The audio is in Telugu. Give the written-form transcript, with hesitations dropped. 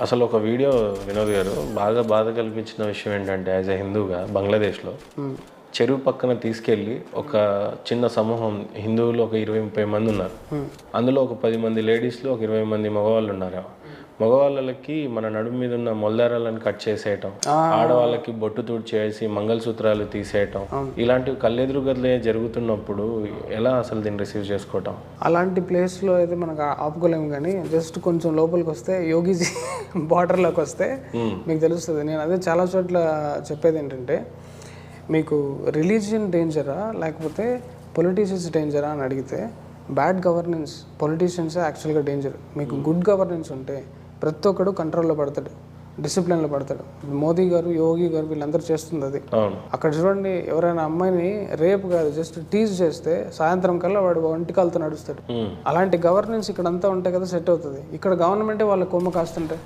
అసలు ఒక వీడియో వినోద్ గారు బాగా బాధ కల్పించిన విషయం ఏంటంటే యాజ్ ఎ హిందూగా బంగ్లాదేశ్లో చెరువు పక్కన తీసుకెళ్ళి ఒక చిన్న సమూహం హిందువులు ఒక 20-30 మంది ఉన్నారు. అందులో ఒక 10 మంది లేడీస్లో ఒక 20 మంది మగవాళ్ళు ఉన్నారు. మగవాళ్ళకి మన నడుము మీద ఉన్న మొల్దారాలను కట్ చేసేయటం, ఆడవాళ్ళకి బొట్టు తుడిచేసి మంగళసూత్రాలు తీసేయటం, ఇలాంటివి కళ్ళెదురుగలే జరుగుతున్నప్పుడు ఎలా అసలు దీన్ని రిసీవ్ చేసుకోవటం? అలాంటి ప్లేస్లో అయితే మనకు ఆపుకోలేము, కానీ జస్ట్ కొంచెం లోపలికి వస్తే యోగిజీ బార్డర్లోకి వస్తే మీకు తెలుస్తుంది. నేను అదే చాలా చోట్ల చెప్పేది ఏంటంటే, మీకు రిలీజియన్ డేంజరా లేకపోతే పొలిటీషియన్స్ డేంజరా అని అడిగితే బ్యాడ్ గవర్నెన్స్ పొలిటీషియన్సే యాక్చువల్గా డేంజర్. మీకు గుడ్ గవర్నెన్స్ ఉంటే ప్రతి ఒక్కడు కంట్రోల్లో పడతాడు, డిసిప్లిన్లో పడతాడు. మోదీ గారు, యోగి గారు వీళ్ళందరూ చేస్తుంది అది. అక్కడ చూడండి, ఎవరైనా అమ్మాయిని రేపు కాదు జస్ట్ టీజ్ చేస్తే సాయంత్రం కల్లా వాడు ఒంటికాలతో నడుస్తాడు. అలాంటి గవర్నెన్స్ ఇక్కడ అంతా ఉంటే కదా సెట్ అవుతుంది. ఇక్కడ గవర్నమెంటే వాళ్ళ కొమ్మ కాస్తుంటే